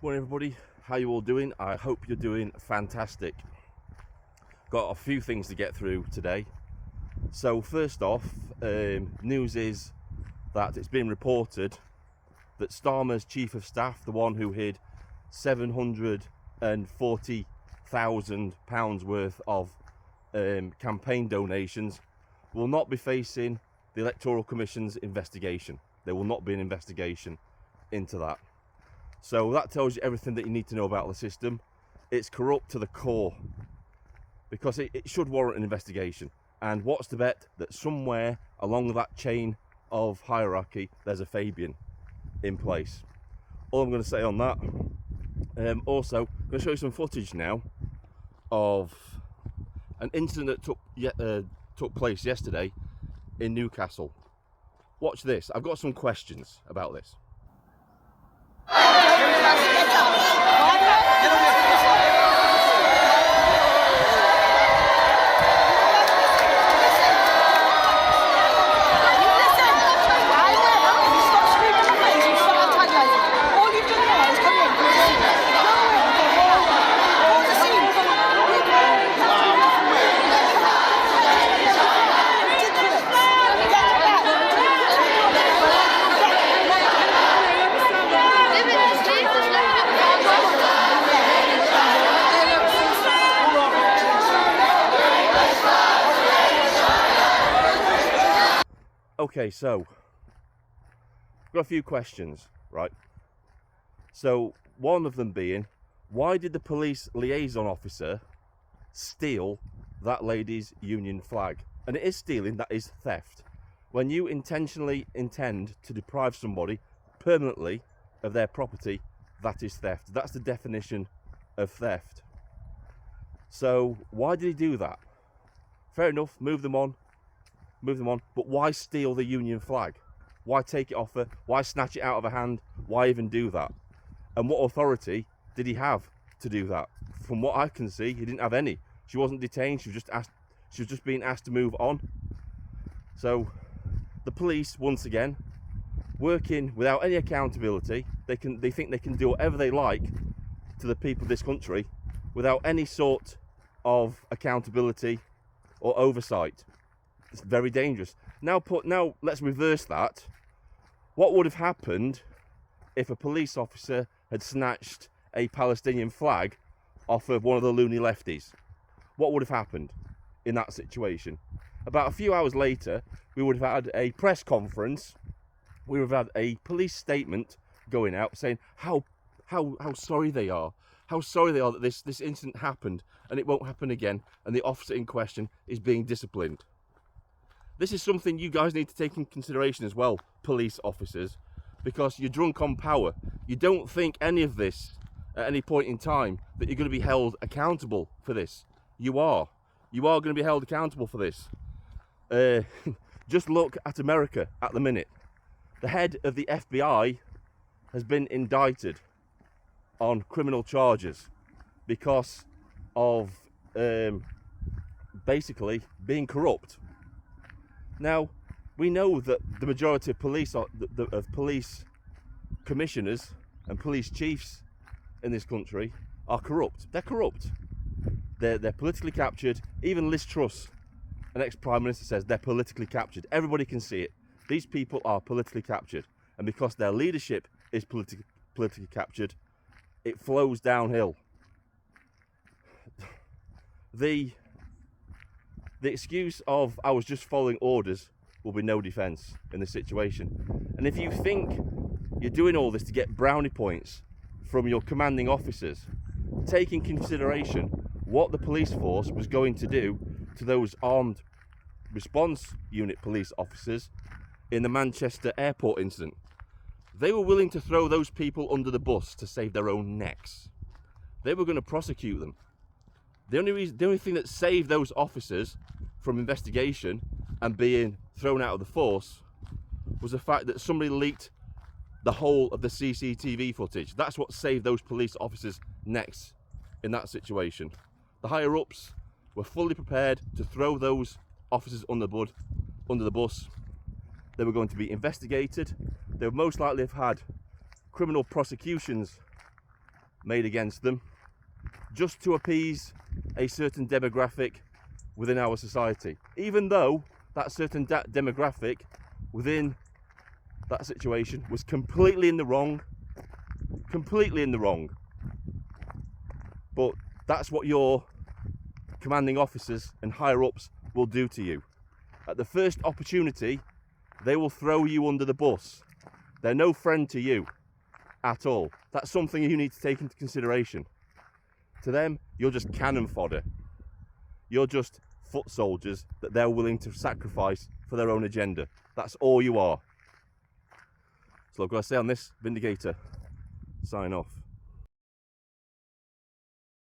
Morning everybody, how you all doing? I hope you're doing fantastic. Got a few things to get through today. So first off, news is that it's been reported that Starmer's chief of staff, the one who hid £740,000 worth of campaign donations, will not be facing the Electoral Commission's investigation. There will not be an investigation into that. So that tells you everything that you need to know about the system. It's corrupt to the core, because it should warrant an investigation. And what's to bet that somewhere along that chain of hierarchy there's a Fabian in place. All I'm going to say on that. Also, I'm going to show you some footage now of an incident that took place yesterday in Newcastle. Watch this. I've got some questions about this. Okay, so I've got a few questions, right? So one of them being, why did the police liaison officer steal that lady's union flag? And it is stealing, that is theft. When you intentionally intend to deprive somebody permanently of their property, that is theft. That's the definition of theft. So why did he do that? Fair enough, move them on, but why steal the union flag? Why take it off her? Why snatch it out of her hand? Why even do that? And what authority did he have to do that? From what I can see, he didn't have any. She wasn't detained, she was just being asked to move on. So the police, once again, working without any accountability, they think they can do whatever they like to the people of this country without any sort of accountability or oversight. It's very dangerous. Now let's reverse that. What would have happened if a police officer had snatched a Palestinian flag off of one of the loony lefties? What would have happened in that situation? About a few hours later, we would have had a press conference. We would have had a police statement going out saying how sorry they are. How sorry they are that this incident happened and it won't happen again, and the officer in question is being disciplined. This is something you guys need to take in consideration as well, police officers, because you're drunk on power. You don't think any of this at any point in time that you're going to be held accountable for this. You are. You are going to be held accountable for this. Just look at America at the minute. The head of the FBI has been indicted on criminal charges because of basically being corrupt. Now, we know that the majority of police commissioners and police chiefs in this country are corrupt. They're corrupt. They're politically captured. Even Liz Truss, an ex-Prime Minister, says they're politically captured. Everybody can see it. These people are politically captured. And because their leadership is politically captured, it flows downhill. The excuse of I was just following orders will be no defence in this situation. And if you think you're doing all this to get brownie points from your commanding officers, take in consideration what the police force was going to do to those armed response unit police officers in the Manchester airport incident. They were willing to throw those people under the bus to save their own necks. They were going to prosecute them. The only thing that saved those officers from investigation and being thrown out of the force was the fact that somebody leaked the whole of the CCTV footage. That's what saved those police officers' necks in that situation. The higher ups were fully prepared to throw those officers under the bus. They were going to be investigated. They would most likely have had criminal prosecutions made against them just to appease a certain demographic within our society, even though that certain demographic within that situation was completely in the wrong. But that's what your commanding officers and higher ups will do to you. At the first opportunity, they will throw you under the bus. They're no friend to you at all. That's something you need to take into consideration. To them, you're just cannon fodder. You're just foot soldiers that they're willing to sacrifice for their own agenda. That's all you are. So I've got to say on this, Vindicator, sign off.